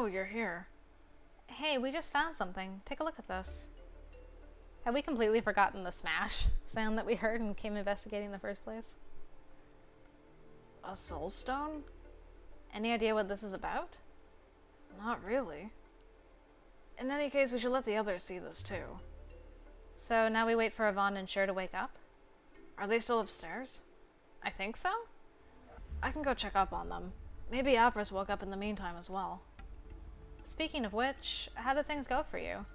Oh, you're here. Hey, we just found something. Take a look at this. Had we completely forgotten the smash sound that we heard and came investigating in the first place? A soul stone? Any idea what this is about? Not really. In any case, we should let the others see this too. So now we wait for Yvonne and Shira to wake up? Are they still upstairs? I think so. I can go check up on them. Maybe Apris woke up in the meantime as well. Speaking of which, how did things go for you?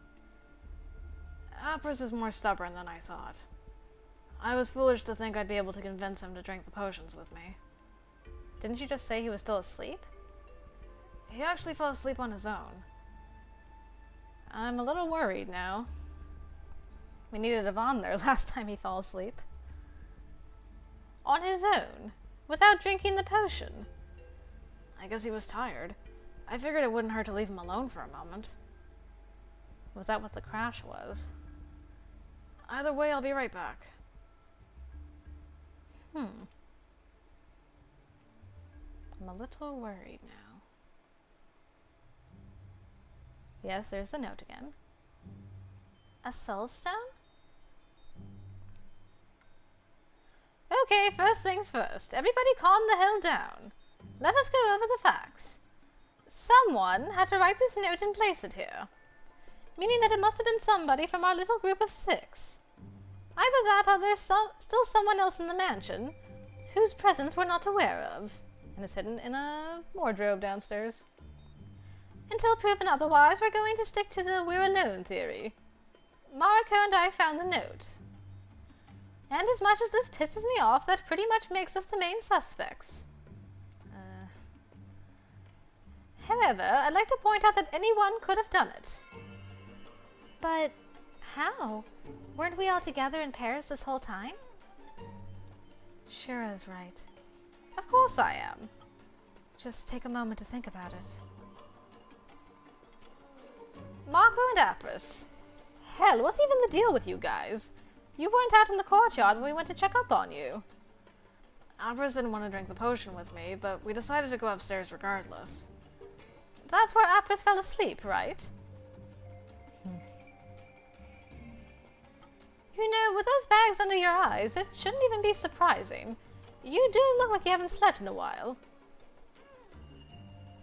Apris is more stubborn than I thought. I was foolish to think I'd be able to convince him to drink the potions with me. Didn't you just say he was still asleep? He actually fell asleep on his own. I'm a little worried now. We needed Yvonne there last time he fell asleep. On his own? Without drinking the potion? I guess he was tired. I figured it wouldn't hurt to leave him alone for a moment. Was that what the crash was? Either way, I'll be right back. I'm a little worried now. Yes, there's the note again. A soul stone? Okay, first things first. Everybody calm the hell down. Let us go over the facts. Someone had to write this note and place it here, meaning that it must have been somebody from our little group of 6. Either that or there's still someone else in the mansion whose presence we're not aware of, and is hidden in a wardrobe downstairs. Until proven otherwise, we're going to stick to the we're alone theory. Mariko and I found the note. And as much as this pisses me off, that pretty much makes us the main suspects. However, I'd like to point out that anyone could have done it. But how? Weren't we all together in pairs this whole time? Shira's right. Of course I am. Just take a moment to think about it. Mariko and Apris. Hell, what's even the deal with you guys? You weren't out in the courtyard when we went to check up on you. Apris didn't want to drink the potion with me, but we decided to go upstairs regardless. That's where Apris fell asleep, right? You know, with those bags under your eyes, it shouldn't even be surprising. You do look like you haven't slept in a while.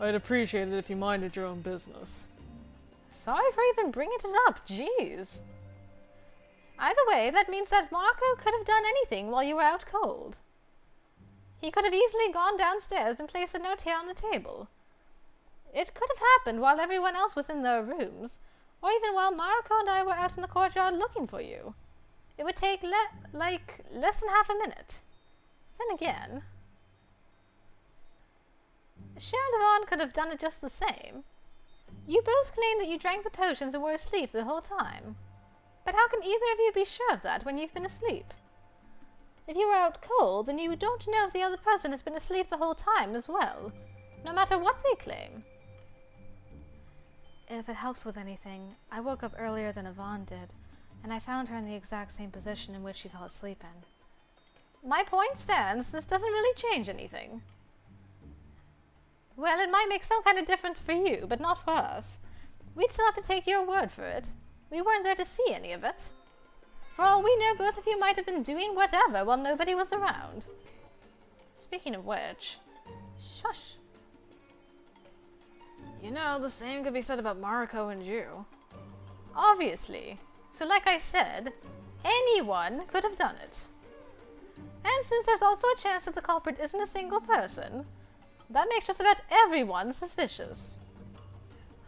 I'd appreciate it if you minded your own business. Sorry for even bringing it up, jeez. Either way, that means that Mariko could have done anything while you were out cold. He could have easily gone downstairs and placed a note here on the table. It could have happened while everyone else was in their rooms, or even while Mariko and I were out in the courtyard looking for you. It would take less than half a minute. Then again, Shira and Yvonne could have done it just the same. You both claim that you drank the potions and were asleep the whole time. But how can either of you be sure of that when you've been asleep? If you were out cold, then you don't know if the other person has been asleep the whole time as well, no matter what they claim. If it helps with anything, I woke up earlier than Yvonne did, and I found her in the exact same position in which she fell asleep in. My point stands, this doesn't really change anything. Well, it might make some kind of difference for you, but not for us. We'd still have to take your word for it. We weren't there to see any of it. For all we know, both of you might have been doing whatever while nobody was around. Speaking of which, shush. You know, the same could be said about Mariko and you. Obviously. So like I said, anyone could have done it. And since there's also a chance that the culprit isn't a single person, that makes just about everyone suspicious.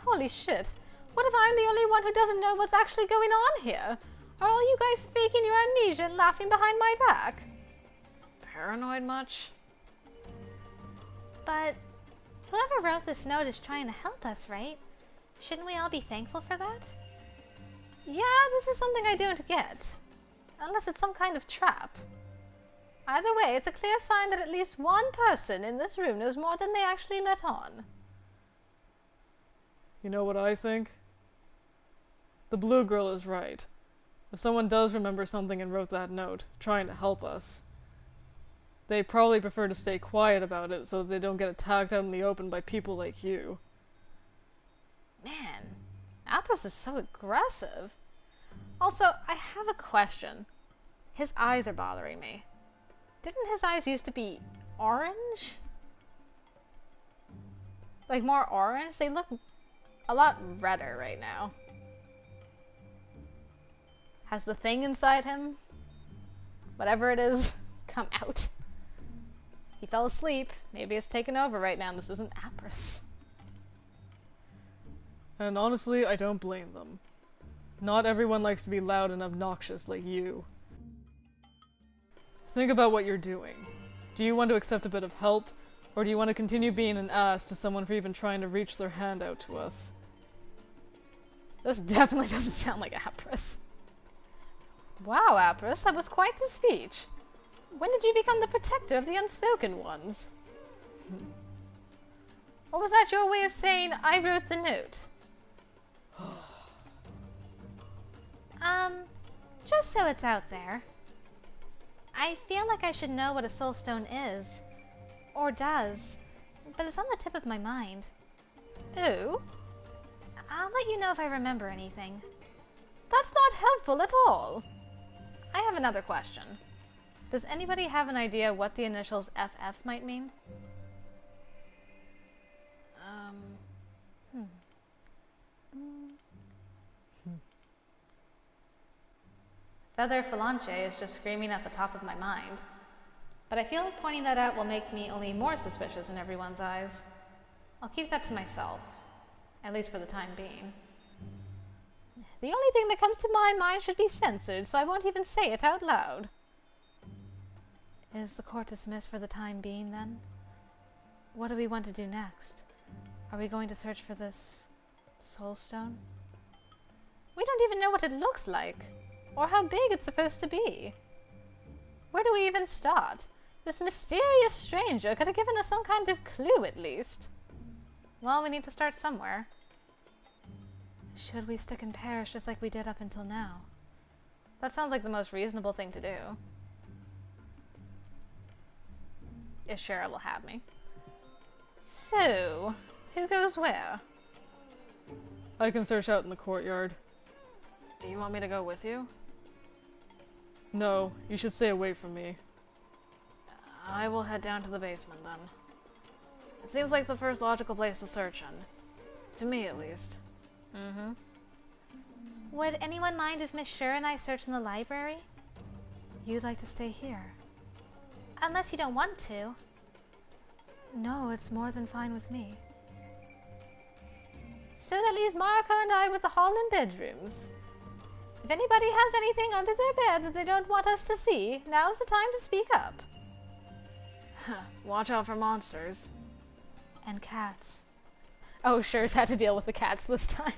Holy shit. What if I'm the only one who doesn't know what's actually going on here? Are all you guys faking your amnesia and laughing behind my back? Paranoid much? But whoever wrote this note is trying to help us, right? Shouldn't we all be thankful for that? Yeah, this is something I don't get. Unless it's some kind of trap. Either way, it's a clear sign that at least one person in this room knows more than they actually let on. You know what I think? The blue girl is right. If someone does remember something and wrote that note, trying to help us, they probably prefer to stay quiet about it so that they don't get attacked out in the open by people like you. Man, Apris is so aggressive. Also, I have a question. His eyes are bothering me. Didn't his eyes used to be orange? Like more orange? They look a lot redder right now. Has the thing inside him, whatever it is, come out? He fell asleep. Maybe it's taken over right now and this isn't Apris. And honestly, I don't blame them. Not everyone likes to be loud and obnoxious like you. Think about what you're doing. Do you want to accept a bit of help, or do you want to continue being an ass to someone for even trying to reach their hand out to us? This definitely doesn't sound like Apris. Wow, Apris, that was quite the speech. When did you become the protector of the unspoken ones? Or was that your way of saying, I wrote the note? Just so it's out there. I feel like I should know what a soulstone is. Or does. But it's on the tip of my mind. Ooh. I'll let you know if I remember anything. That's not helpful at all. I have another question. Does anybody have an idea what the initials FF might mean? Feather Phalanche is just screaming at the top of my mind. But I feel like pointing that out will make me only more suspicious in everyone's eyes. I'll keep that to myself, at least for the time being. The only thing that comes to my mind should be censored, so I won't even say it out loud. Is the court dismissed for the time being, then? What do we want to do next? Are we going to search for this soulstone? We don't even know what it looks like, or how big it's supposed to be. Where do we even start? This mysterious stranger could have given us some kind of clue, at least. Well, we need to start somewhere. Should we stick in pairs just like we did up until now? That sounds like the most reasonable thing to do. If Shira will have me. So, who goes where? I can search out in the courtyard. Do you want me to go with you? No, you should stay away from me. I will head down to the basement then. It seems like the first logical place to search in. To me, at least. Would anyone mind if Miss Shira and I search in the library? You'd like to stay here? Unless you don't want to. No, it's more than fine with me. So that leaves Mariko and I with the hall and bedrooms. If anybody has anything under their bed that they don't want us to see, now's the time to speak up. Watch out for monsters. And cats. Oh, Shira's had to deal with the cats this time.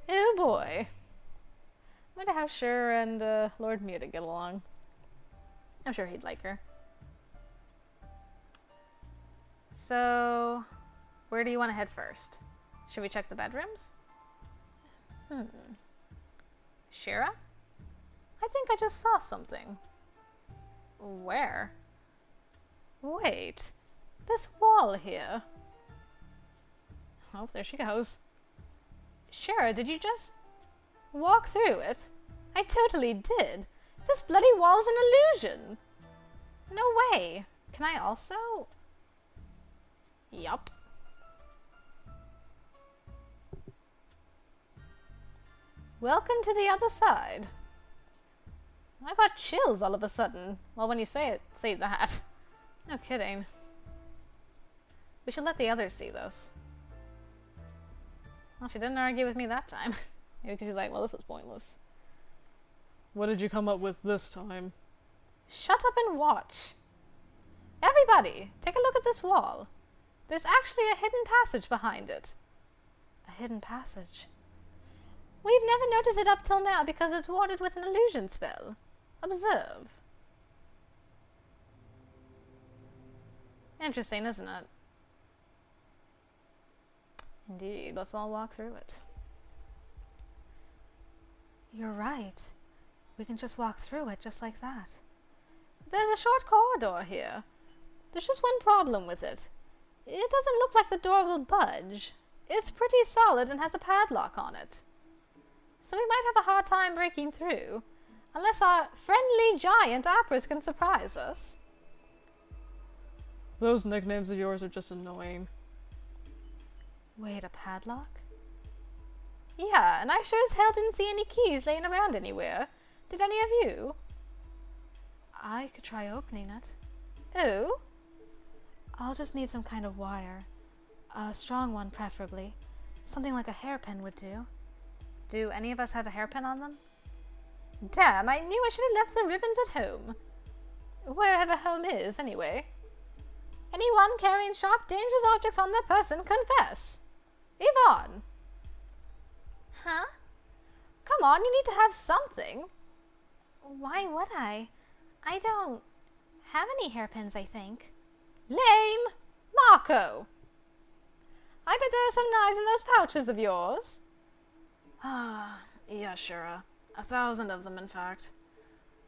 Oh boy. I wonder how Shira and Lord Muta get along. I'm sure he'd like her. So, where do you want to head first? Should we check the bedrooms? Shira? I think I just saw something. Where? Wait. This wall here. Oh, there she goes. Shira, did you just walk through it? I totally did. This bloody wall's an illusion. No way. Can I also? Yup. Welcome to the other side. I got chills all of a sudden. Well, when you say that. No kidding. We should let the others see this. Well, she didn't argue with me that time. Maybe because she's like, well, this is pointless. What did you come up with this time? Shut up and watch. Everybody, take a look at this wall. There's actually a hidden passage behind it. A hidden passage? We've never noticed it up till now because it's warded with an illusion spell. Observe. Interesting, isn't it? Indeed, let's all walk through it. You're right. We can just walk through it just like that. There's a short corridor here. There's just one problem with it. It doesn't look like the door will budge. It's pretty solid and has a padlock on it. So we might have a hard time breaking through, unless our friendly giant appers can surprise us. Those nicknames of yours are just annoying. Wait, a padlock? Yeah, and I sure as hell didn't see any keys laying around anywhere. Did any of you? I could try opening it. Oh? I'll just need some kind of wire. A strong one, preferably. Something like a hairpin would do. Do any of us have a hairpin on them? Damn, I knew I should have left the ribbons at home. Wherever home is, anyway. Anyone carrying sharp, dangerous objects on their person, confess. Yvonne! Huh? Come on, you need to have something. Why would I? I don't have any hairpins, I think. Lame! Mariko! I bet there are some knives in those pouches of yours. Ah, yeah, Shira. 1,000 of them, in fact.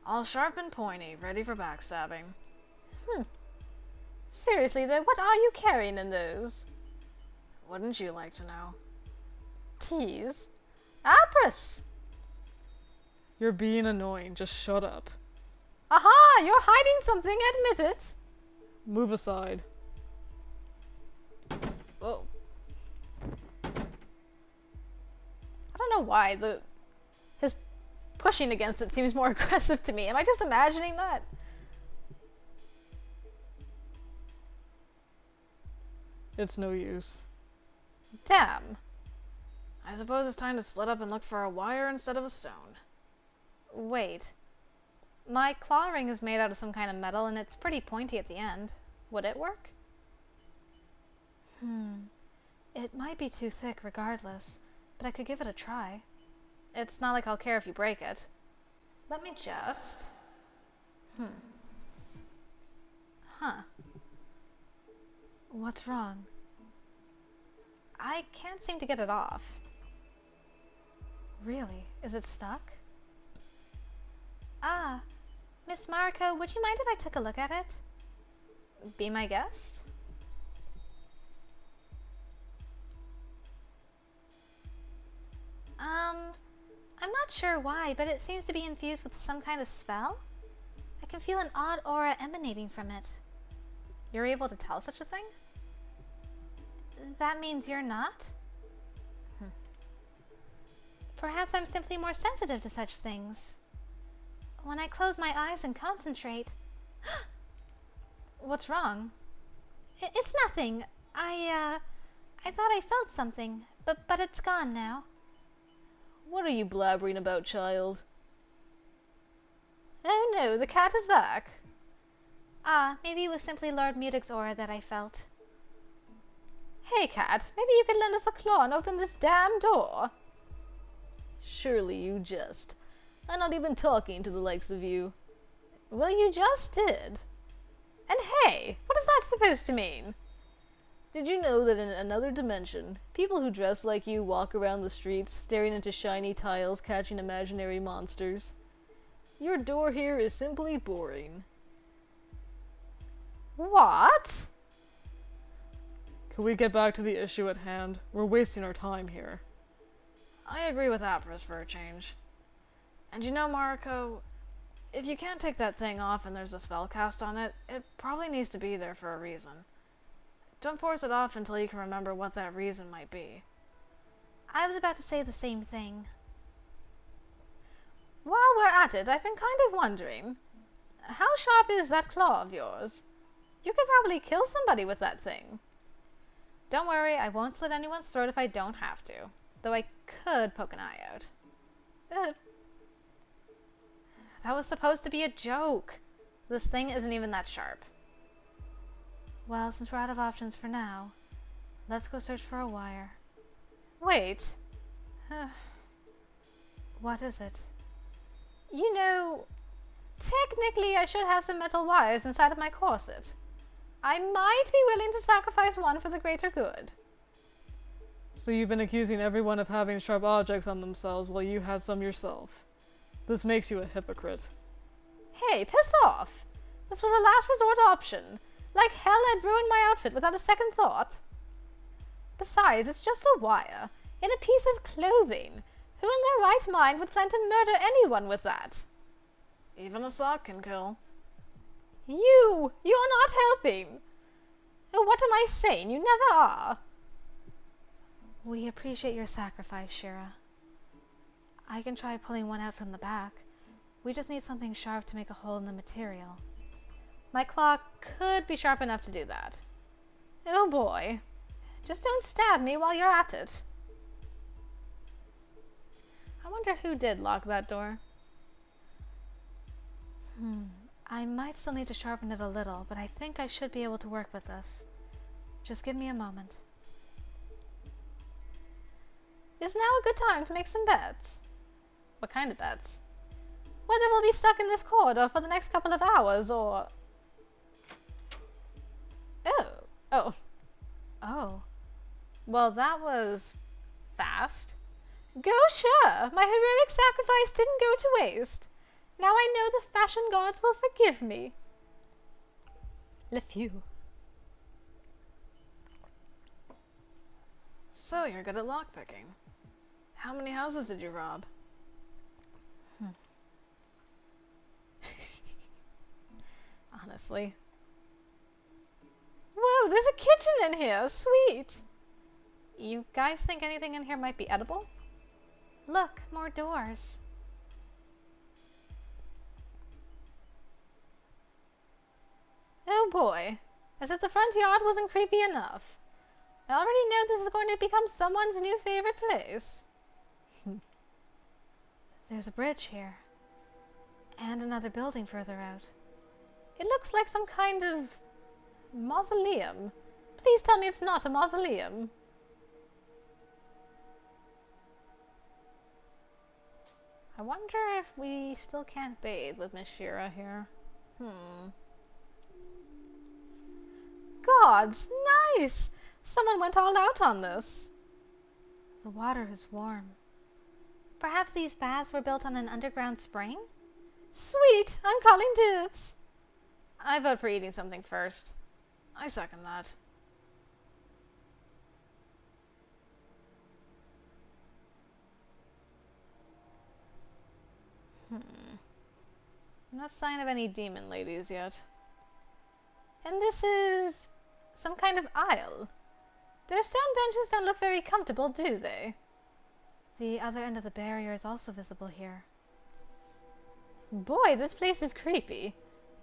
All sharp and pointy, ready for backstabbing. Seriously though, what are you carrying in those? Wouldn't you like to know? Tease. Apris! You're being annoying. Just shut up. Aha! You're hiding something, admit it! Move aside. Whoa. I don't know why his pushing against it seems more aggressive to me. Am I just imagining that? It's no use. Damn. I suppose it's time to split up and look for a wire instead of a stone. Wait. My claw ring is made out of some kind of metal and it's pretty pointy at the end. Would it work? It might be too thick regardless, but I could give it a try. It's not like I'll care if you break it. Let me just... Huh. What's wrong? I can't seem to get it off. Really? Is it stuck? Ah, Miss Mariko, would you mind if I took a look at it? Be my guest? I'm not sure why, but it seems to be infused with some kind of spell. I can feel an odd aura emanating from it. You're able to tell such a thing? That means you're not? Perhaps I'm simply more sensitive to such things. When I close my eyes and concentrate... What's wrong? It's nothing. I thought I felt something, but it's gone now. What are you blabbering about, child? Oh no, the cat is back. Ah, maybe it was simply Lord Mutic's aura that I felt. Hey cat, maybe you could lend us a claw and open this damn door. Surely you jest. I'm not even talking to the likes of you. Well, you just did. And hey, what is that supposed to mean? Did you know that in another dimension, people who dress like you walk around the streets, staring into shiny tiles, catching imaginary monsters? Your door here is simply boring. What? Can we get back to the issue at hand? We're wasting our time here. I agree with Apris for a change. And you know, Mariko, if you can't take that thing off and there's a spell cast on it, it probably needs to be there for a reason. Don't force it off until you can remember what that reason might be. I was about to say the same thing. While we're at it, I've been kind of wondering, how sharp is that claw of yours? You could probably kill somebody with that thing. Don't worry, I won't slit anyone's throat if I don't have to, though I could poke an eye out. That was supposed to be a joke. This thing isn't even that sharp. Well, since we're out of options for now, let's go search for a wire. Wait. What is it? You know, technically I should have some metal wires inside of my corset. I might be willing to sacrifice one for the greater good. So you've been accusing everyone of having sharp objects on themselves while you had some yourself. This makes you a hypocrite. Hey, piss off! This was a last resort option. Like hell, I'd ruin my outfit without a second thought. Besides, it's just a wire. In a piece of clothing. Who in their right mind would plan to murder anyone with that? Even a sock can kill. You're not helping. Oh, what am I saying? You never are. We appreciate your sacrifice, Shira. I can try pulling one out from the back. We just need something sharp to make a hole in the material. My claw could be sharp enough to do that. Oh boy. Just don't stab me while you're at it. I wonder who did lock that door. I might still need to sharpen it a little, but I think I should be able to work with this. Just give me a moment. Is now a good time to make some bets? What kind of bets? Whether we'll be stuck in this corridor for the next couple of hours, or... Oh. Well, that was... fast. Go, sure! My heroic sacrifice didn't go to waste. Now I know the fashion gods will forgive me. Le few. So, you're good at lockpicking. How many houses did you rob? Honestly. Whoa, there's a kitchen in here! Sweet! You guys think anything in here might be edible? Look, more doors. Oh boy. As if the front yard wasn't creepy enough. I already know this is going to become someone's new favorite place. There's a bridge here. And another building further out. It looks like some kind of mausoleum. Please tell me it's not a mausoleum. I wonder if we still can't bathe with Miss Shira here. Gods, nice! Someone went all out on this. The water is warm. Perhaps these baths were built on an underground spring? Sweet! I'm calling dibs! I vote for eating something first. I second that. No sign of any demon ladies yet. And this is some kind of aisle. Their stone benches don't look very comfortable, do they? The other end of the barrier is also visible here. Boy, this place is creepy.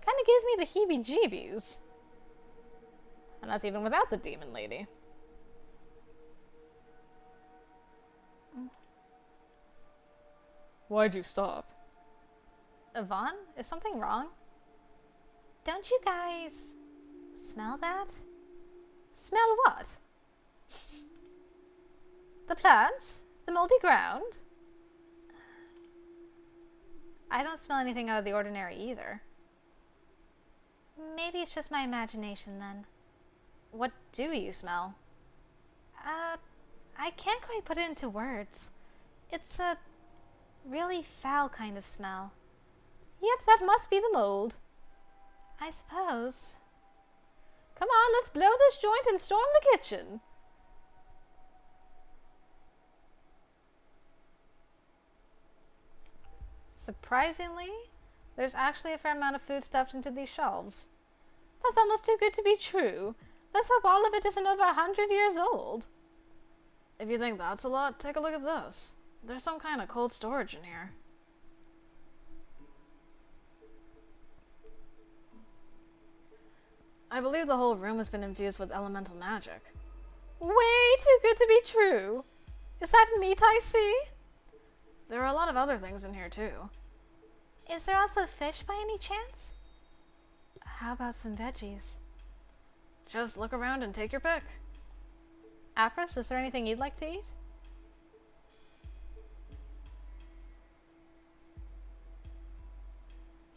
Kinda gives me the heebie-jeebies. And that's even without the demon lady. Why'd you stop? Yvonne, is something wrong? Don't you guys smell that? Smell what? The plants? The moldy ground? I don't smell anything out of the ordinary either. Maybe it's just my imagination then. What do you smell? I can't quite put it into words. It's a really foul kind of smell. Yep, that must be the mold. I suppose. Come on, let's blow this joint and storm the kitchen. Surprisingly, there's actually a fair amount of food stuffed into these shelves. That's almost too good to be true. Let's hope all of it isn't over 100 years old. If you think that's a lot, take a look at this. There's some kind of cold storage in here. I believe the whole room has been infused with elemental magic. Way too good to be true. Is that meat I see? There are a lot of other things in here too. Is there also fish by any chance? How about some veggies? Just look around and take your pick. Apris, is there anything you'd like to eat?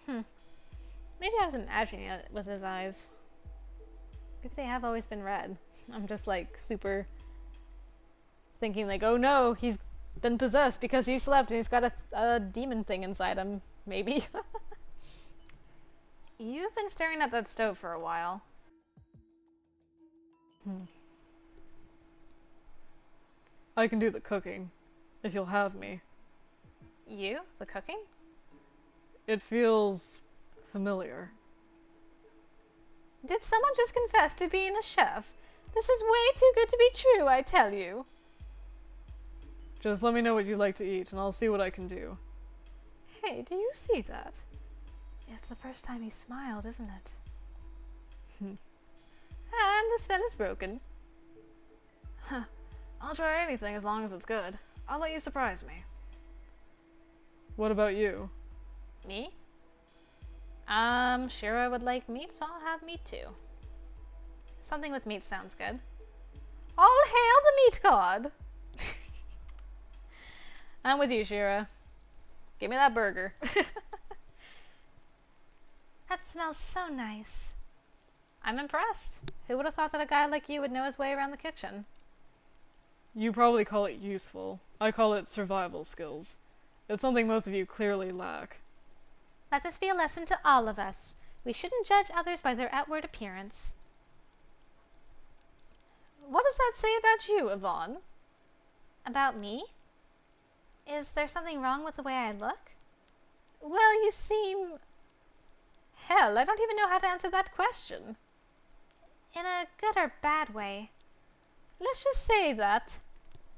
Maybe I was imagining it with his eyes. If they have always been red. I'm just like super thinking like, oh no, he's been possessed because he slept and he's got a demon thing inside him. Maybe. You've been staring at that stove for a while. I can do the cooking, if you'll have me. You? The cooking? It feels familiar. Did someone just confess to being a chef? This is way too good to be true, I tell you. Just let me know what you'd like to eat, and I'll see what I can do. Hey, do you see that? It's the first time he smiled, isn't it? And the spell is broken. I'll try anything as long as it's good. I'll let you surprise me. What about you? Me? Shira would like meat, so I'll have meat too. Something with meat sounds good. All hail the meat god! I'm with you, Shira. Give me that burger. That smells so nice. I'm impressed. Who would have thought that a guy like you would know his way around the kitchen? You probably call it useful. I call it survival skills. It's something most of you clearly lack. Let this be a lesson to all of us. We shouldn't judge others by their outward appearance. What does that say about you, Yvonne? About me? Is there something wrong with the way I look? Well, you seem... Hell, I don't even know how to answer that question. In a good or bad way. Let's just say that.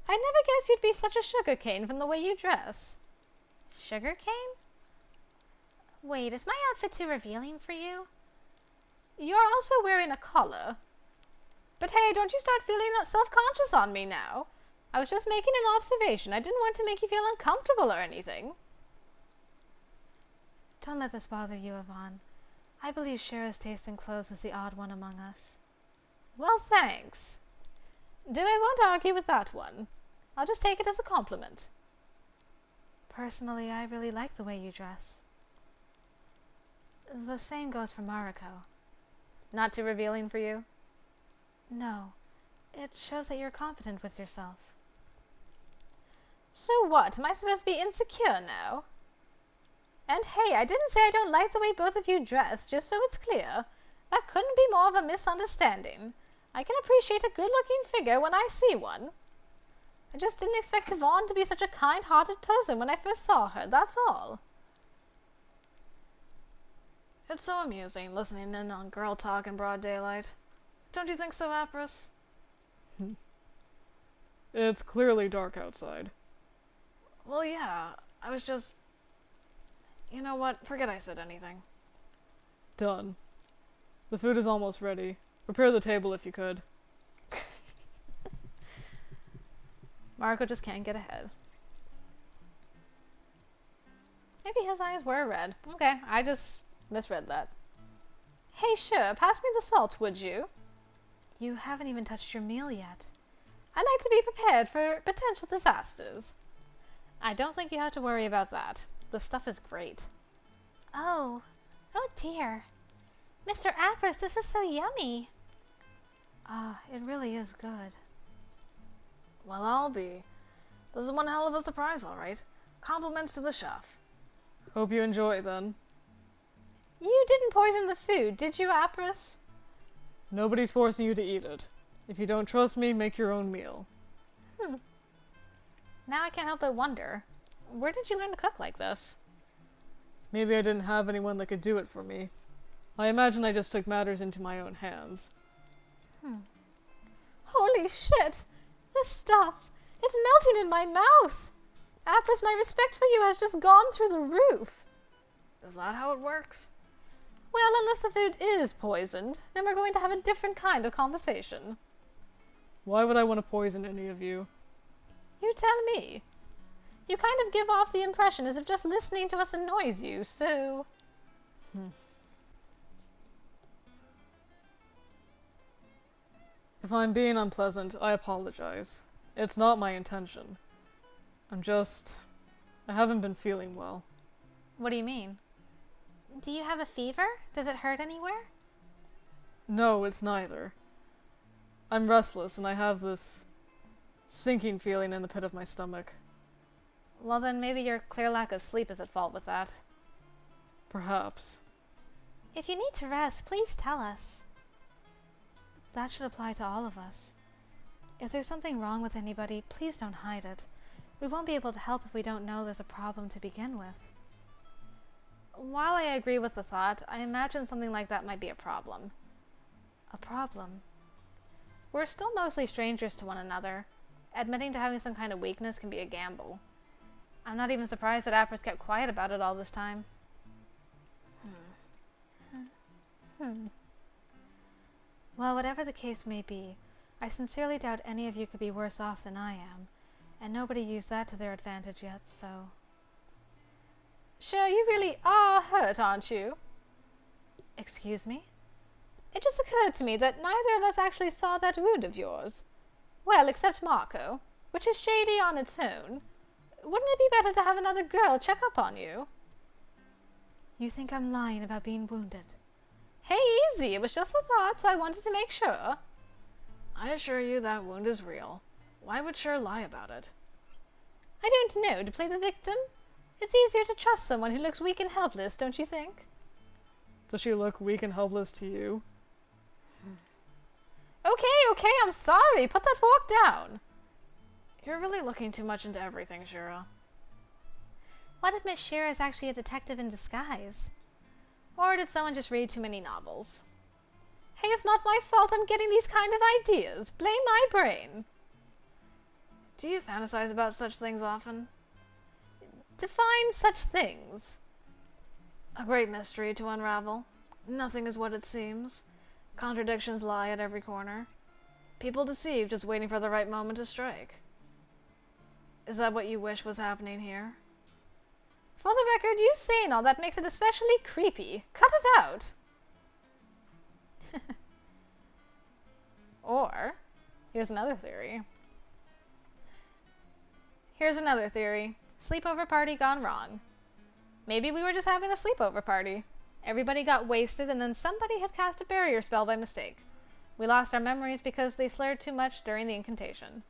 I never guessed you'd be such a sugarcane from the way you dress. Sugarcane? Wait, is my outfit too revealing for you? You're also wearing a collar. But hey, don't you start feeling self-conscious on me now. I was just making an observation. I didn't want to make you feel uncomfortable or anything. Don't let this bother you, Yvonne. I believe Shira's taste in clothes is the odd one among us. Well, thanks. Though I won't argue with that one. I'll just take it as a compliment. Personally, I really like the way you dress. The same goes for Mariko. Not too revealing for you? No. It shows that you're confident with yourself. So what? Am I supposed to be insecure now? And hey, I didn't say I don't like the way both of you dress, just so it's clear. That couldn't be more of a misunderstanding. I can appreciate a good-looking figure when I see one. I just didn't expect Yvonne to be such a kind-hearted person when I first saw her, that's all. It's so amusing listening in on girl talk in broad daylight. Don't you think so, Apris? It's clearly dark outside. Well, yeah. I was just... You know what? Forget I said anything. Done. The food is almost ready. Prepare the table if you could. Mariko just can't get ahead. Maybe his eyes were red. Okay, I just misread that. Hey, sure, pass me the salt, would you? You haven't even touched your meal yet. I like to be prepared for potential disasters. I don't think you have to worry about that. The stuff is great. Oh dear. Mr. Apris, this is so yummy. Ah, it really is good. Well, I'll be. This is one hell of a surprise, all right. Compliments to the chef. Hope you enjoy, then. You didn't poison the food, did you, Apris? Nobody's forcing you to eat it. If you don't trust me, make your own meal. Now I can't help but wonder, where did you learn to cook like this? Maybe I didn't have anyone that could do it for me. I imagine I just took matters into my own hands. Holy shit! This stuff, it's melting in my mouth! Apris, my respect for you has just gone through the roof. Is that how it works? Well, unless the food is poisoned, then we're going to have a different kind of conversation. Why would I want to poison any of you? You tell me. You kind of give off the impression as if just listening to us annoys you, so... If I'm being unpleasant, I apologize. It's not my intention. I haven't been feeling well. What do you mean? Do you have a fever? Does it hurt anywhere? No, it's neither. I'm restless and I have this sinking feeling in the pit of my stomach. Well, then maybe your clear lack of sleep is at fault with that. Perhaps. If you need to rest, please tell us. That should apply to all of us. If there's something wrong with anybody, please don't hide it. We won't be able to help if we don't know there's a problem to begin with. While I agree with the thought, I imagine something like that might be a problem. A problem? We're still mostly strangers to one another. Admitting to having some kind of weakness can be a gamble. I'm not even surprised that Apris kept quiet about it all this time. Well, whatever the case may be, I sincerely doubt any of you could be worse off than I am, and nobody used that to their advantage yet, so... Sure, you really are hurt, aren't you? Excuse me? It just occurred to me that neither of us actually saw that wound of yours. Well, except Mariko, which is shady on its own. Wouldn't it be better to have another girl check up on you? You think I'm lying about being wounded? Hey, easy. It was just a thought, so I wanted to make sure. I assure you that wound is real. Why would Shira lie about it? I don't know. To play the victim? It's easier to trust someone who looks weak and helpless, don't you think? Does she look weak and helpless to you? Okay, I'm sorry. Put that fork down. You're really looking too much into everything, Shira. What if Miss Shira is actually a detective in disguise? Or did someone just read too many novels? Hey, it's not my fault I'm getting these kind of ideas. Blame my brain. Do you fantasize about such things often? Define such things. A great mystery to unravel. Nothing is what it seems. Contradictions lie at every corner. People deceive, just waiting for the right moment to strike. Is that what you wish was happening here? For the record, you saying all that makes it especially creepy. Cut it out. Or, here's another theory. Sleepover party gone wrong. Maybe we were just having a sleepover party. Everybody got wasted and then somebody had cast a barrier spell by mistake. We lost our memories because they slurred too much during the incantation.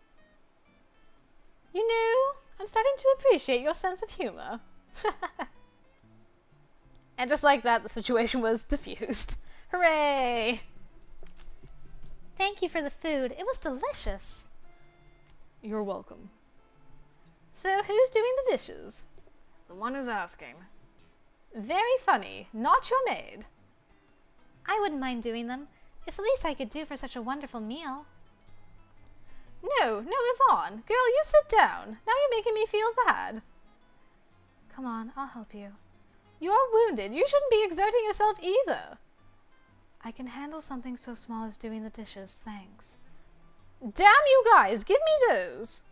You know, I'm starting to appreciate your sense of humor. And just like that, the situation was diffused. Hooray! Thank you for the food. It was delicious. You're welcome. So who's doing the dishes? The one who's asking. Very funny. Not your maid. I wouldn't mind doing them. It's the least I could do for such a wonderful meal. No, Yvonne. Girl, you sit down. Now you're making me feel bad. Come on, I'll help you. You're wounded. You shouldn't be exerting yourself either. I can handle something so small as doing the dishes, thanks. Damn you guys, give me those.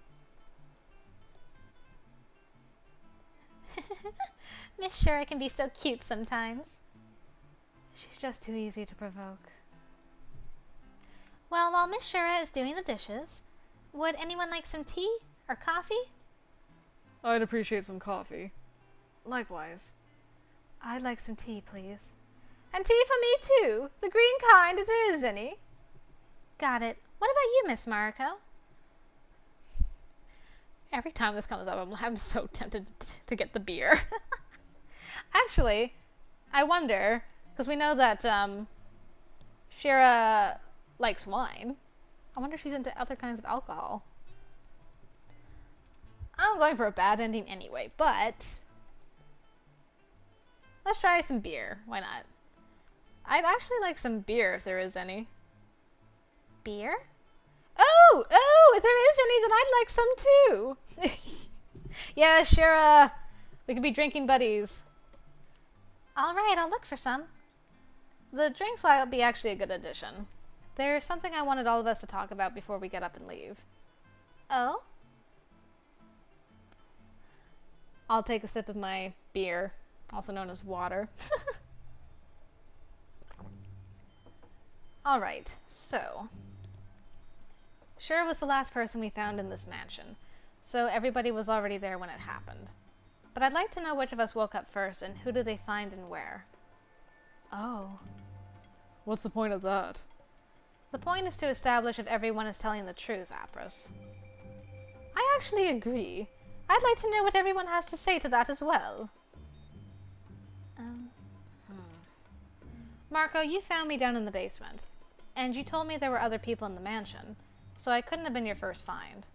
Miss Shira can be so cute sometimes. She's just too easy to provoke. Well, while Miss Shira is doing the dishes, would anyone like some tea or coffee? I'd appreciate some coffee. Likewise. I'd like some tea, please. And tea for me too. The green kind, if there is any. Got it. What about you, Miss Mariko? Every time this comes up, I'm so tempted to get the beer. Actually, I wonder, because we know that Shira likes wine. I wonder if she's into other kinds of alcohol. I'm going for a bad ending anyway, but let's try some beer. Why not? I'd actually like some beer if there is any. Beer? Oh, if there is any, then I'd like some too. Yeah, Shira, we could be drinking buddies. All right, I'll look for some. The drinks will be actually a good addition. There's something I wanted all of us to talk about before we get up and leave. Oh? I'll take a sip of my beer, also known as water. All right, so Shira was the last person we found in this mansion, so everybody was already there when it happened. But I'd like to know which of us woke up first and who did they find and where. Oh. What's the point of that? The point is to establish if everyone is telling the truth, Apris. I actually agree. I'd like to know what everyone has to say to that as well. Mariko, you found me down in the basement, and you told me there were other people in the mansion. so I couldn't have been your first find.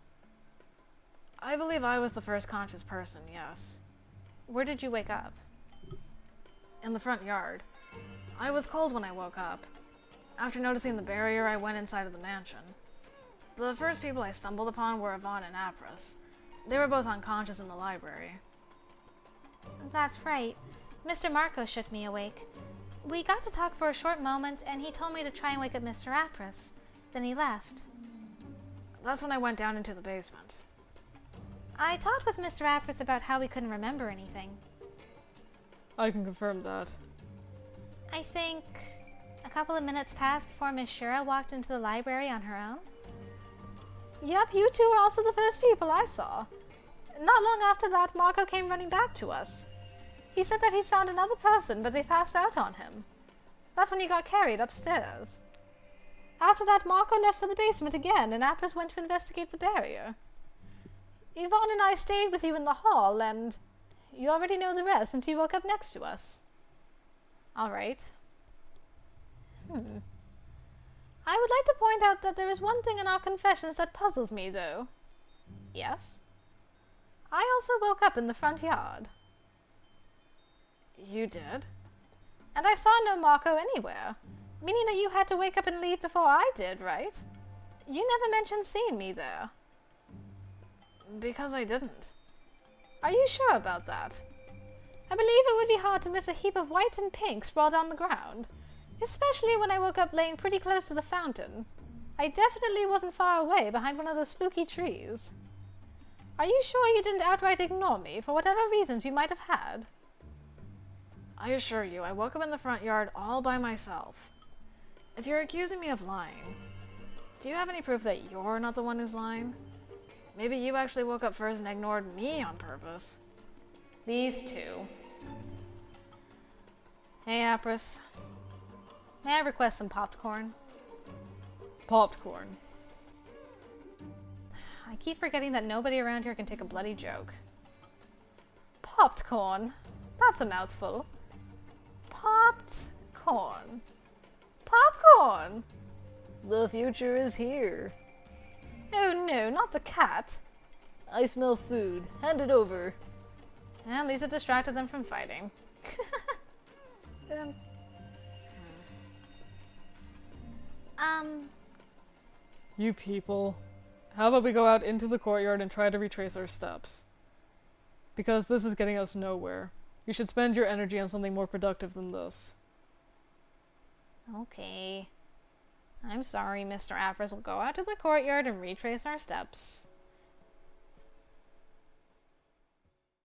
I believe I was the first conscious person, yes. Where did you wake up? In the front yard. I was cold when I woke up. After noticing the barrier, I went inside of the mansion. The first people I stumbled upon were Yvonne and Apris. They were both unconscious in the library. That's right. Mr. Mariko shook me awake. We got to talk for a short moment, and he told me to try and wake up Mr. Apris. Then he left. That's when I went down into the basement. I talked with Mr. Apris about how we couldn't remember anything. I can confirm that. I think a couple of minutes passed before Miss Shira walked into the library on her own. Yep, you two were also the first people I saw. Not long after that, Mariko came running back to us. He said that he's found another person, but they passed out on him. That's when he got carried upstairs. After that, Mariko left for the basement again, and Apris went to investigate the barrier. Yvonne and I stayed with you in the hall, and you already know the rest since you woke up next to us. All right. I would like to point out that there is one thing in our confessions that puzzles me, though. Yes? I also woke up in the front yard. You did? And I saw no Mariko anywhere, meaning that you had to wake up and leave before I did, right? You never mentioned seeing me there. Because I didn't. Are you sure about that? I believe it would be hard to miss a heap of white and pink sprawled on the ground, especially when I woke up laying pretty close to the fountain. I definitely wasn't far away behind one of those spooky trees. Are you sure you didn't outright ignore me for whatever reasons you might have had? I assure you, I woke up in the front yard all by myself. If you're accusing me of lying, do you have any proof that you're not the one who's lying? Maybe you actually woke up first and ignored me on purpose. These two. Hey, Apris. May I request some popcorn? Popcorn. I keep forgetting that nobody around here can take a bloody joke. Popped corn. That's a mouthful. Popped corn. Popcorn! The future is here. Oh no, not the cat. I smell food. Hand it over. At least it distracted them from fighting. You people. How about we go out into the courtyard and try to retrace our steps? Because this is getting us nowhere. You should spend your energy on something more productive than this. Okay. I'm sorry, Mr. Apris. We'll go out to the courtyard and retrace our steps.